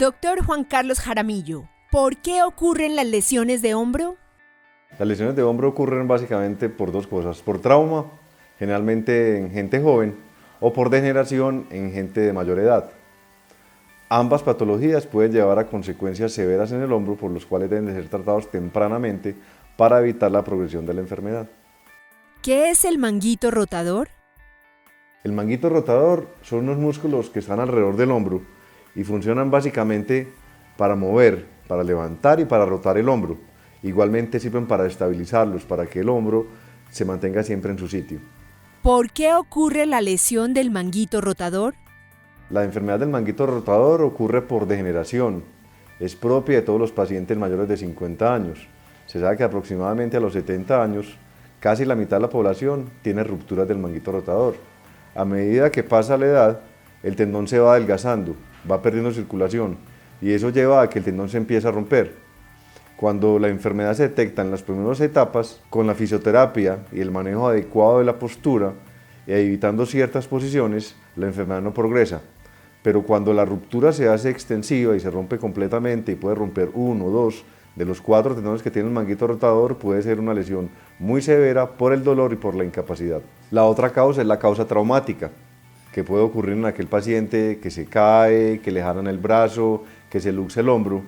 Doctor Juan Carlos Jaramillo, ¿por qué ocurren las lesiones de hombro? Las lesiones de hombro ocurren básicamente por dos cosas: por trauma, generalmente en gente joven, o por degeneración en gente de mayor edad. Ambas patologías pueden llevar a consecuencias severas en el hombro, por los cuales deben de ser tratados tempranamente para evitar la progresión de la enfermedad. ¿Qué es el manguito rotador? El manguito rotador son unos músculos que están alrededor del hombro y funcionan básicamente para mover, para levantar y para rotar el hombro. Igualmente sirven para estabilizarlos, para que el hombro se mantenga siempre en su sitio. ¿Por qué ocurre la lesión del manguito rotador? La enfermedad del manguito rotador ocurre por degeneración. Es propia de todos los pacientes mayores de 50 años. Se sabe que aproximadamente a los 70 años, casi la mitad de la población tiene rupturas del manguito rotador. A medida que pasa la edad, el tendón se va adelgazando, va perdiendo circulación y eso lleva a que el tendón se empiece a romper. Cuando la enfermedad se detecta en las primeras etapas, con la fisioterapia y el manejo adecuado de la postura, evitando ciertas posiciones, la enfermedad no progresa. Pero cuando la ruptura se hace extensiva y se rompe completamente y puede romper 1 o 2 de los 4 tendones que tiene el manguito rotador, puede ser una lesión muy severa por el dolor y por la incapacidad. La otra causa es la causa traumática, que puede ocurrir en aquel paciente que se cae, que le jalan el brazo, que se luxa el hombro,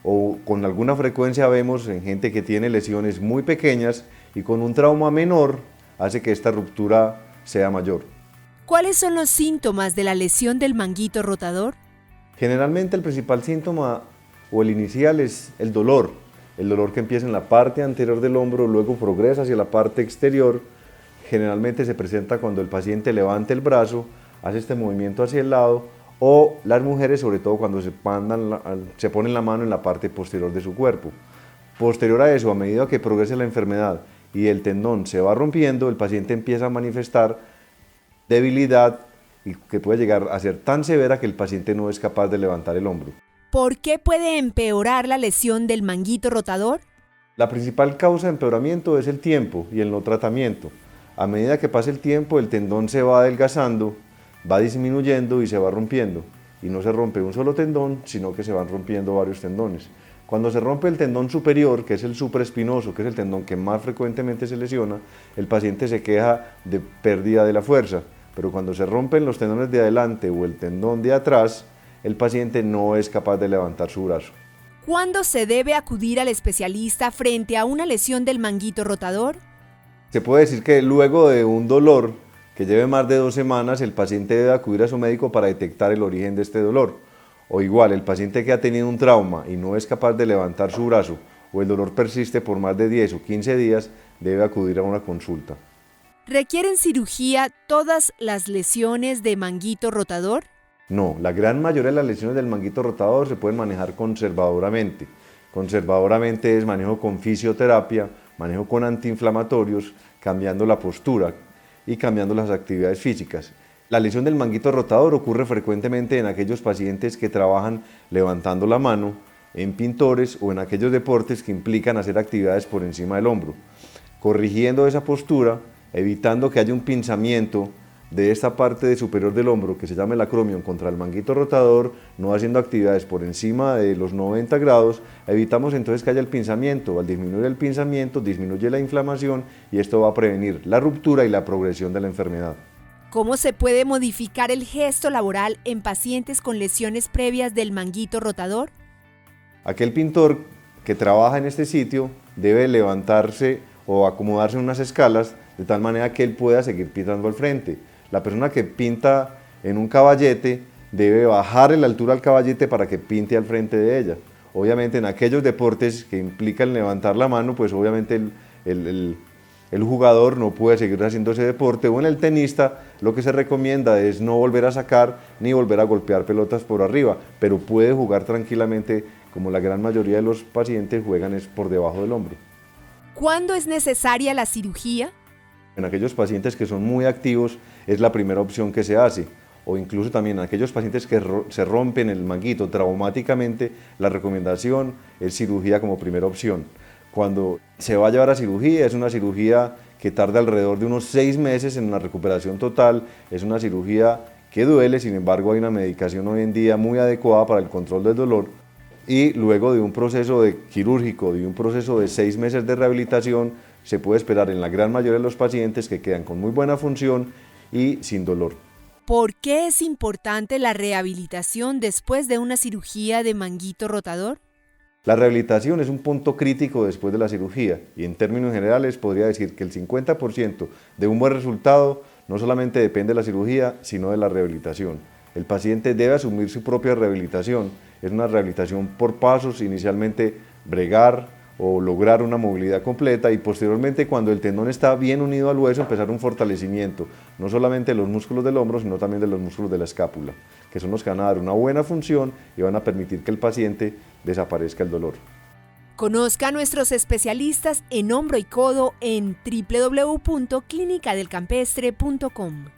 o con alguna frecuencia vemos en gente que tiene lesiones muy pequeñas y con un trauma menor hace que esta ruptura sea mayor. ¿Cuáles son los síntomas de la lesión del manguito rotador? Generalmente el principal síntoma o el inicial es el dolor que empieza en la parte anterior del hombro, luego progresa hacia la parte exterior. Generalmente se presenta cuando el paciente levanta el brazo, hace este movimiento hacia el lado, o las mujeres sobre todo cuando se ponen la mano en la parte posterior de su cuerpo. Posterior a eso, a medida que progresa la enfermedad y el tendón se va rompiendo, el paciente empieza a manifestar debilidad y que puede llegar a ser tan severa que el paciente no es capaz de levantar el hombro. ¿Por qué puede empeorar la lesión del manguito rotador? La principal causa de empeoramiento es el tiempo y el no tratamiento. A medida que pasa el tiempo, el tendón se va adelgazando, va disminuyendo y se va rompiendo. Y no se rompe un solo tendón, sino que se van rompiendo varios tendones. Cuando se rompe el tendón superior, que es el supraespinoso, que es el tendón que más frecuentemente se lesiona, el paciente se queja de pérdida de la fuerza. Pero cuando se rompen los tendones de adelante o el tendón de atrás, el paciente no es capaz de levantar su brazo. ¿Cuándo se debe acudir al especialista frente a una lesión del manguito rotador? Se puede decir que luego de un dolor que lleve más de 2 semanas, el paciente debe acudir a su médico para detectar el origen de este dolor. O igual, el paciente que ha tenido un trauma y no es capaz de levantar su brazo, o el dolor persiste por más de 10 o 15 días, debe acudir a una consulta. ¿Requieren cirugía todas las lesiones de manguito rotador? No, la gran mayoría de las lesiones del manguito rotador se pueden manejar conservadoramente. Conservadoramente es manejo con fisioterapia, manejo con antiinflamatorios, cambiando la postura y cambiando las actividades físicas. La lesión del manguito rotador ocurre frecuentemente en aquellos pacientes que trabajan levantando la mano, en pintores o en aquellos deportes que implican hacer actividades por encima del hombro. Corrigiendo esa postura, evitando que haya un pinzamiento de esta parte superior del hombro que se llama el acromion contra el manguito rotador, no haciendo actividades por encima de los 90 grados, evitamos entonces que haya el pinzamiento. Al disminuir el pinzamiento, disminuye la inflamación y esto va a prevenir la ruptura y la progresión de la enfermedad. ¿Cómo se puede modificar el gesto laboral en pacientes con lesiones previas del manguito rotador? Aquel pintor que trabaja en este sitio debe levantarse o acomodarse en unas escalas de tal manera que él pueda seguir pintando al frente. La persona que pinta en un caballete debe bajar la altura al caballete para que pinte al frente de ella. Obviamente en aquellos deportes que implican levantar la mano, pues obviamente el jugador no puede seguir haciendo ese deporte, o en el tenista lo que se recomienda es no volver a sacar ni volver a golpear pelotas por arriba, pero puede jugar tranquilamente, como la gran mayoría de los pacientes juegan es por debajo del hombro. ¿Cuándo es necesaria la cirugía? En aquellos pacientes que son muy activos es la primera opción que se hace, o incluso también en aquellos pacientes que se rompen el manguito traumáticamente, la recomendación es cirugía como primera opción. Cuando se va a llevar a cirugía, es una cirugía que tarda alrededor de unos 6 meses en una recuperación total, es una cirugía que duele, sin embargo hay una medicación hoy en día muy adecuada para el control del dolor y luego de un proceso quirúrgico, de un proceso de 6 meses de rehabilitación, se puede esperar en la gran mayoría de los pacientes que quedan con muy buena función y sin dolor. ¿Por qué es importante la rehabilitación después de una cirugía de manguito rotador? La rehabilitación es un punto crítico después de la cirugía y en términos generales podría decir que el 50% de un buen resultado no solamente depende de la cirugía, sino de la rehabilitación. El paciente debe asumir su propia rehabilitación. Es una rehabilitación por pasos, inicialmente bregar o lograr una movilidad completa y posteriormente, cuando el tendón está bien unido al hueso, empezar un fortalecimiento, no solamente de los músculos del hombro, sino también de los músculos de la escápula, que son los que van a dar una buena función y van a permitir que el paciente desaparezca el dolor. Conozca a nuestros especialistas en hombro y codo en www.clinicadelcampestre.com.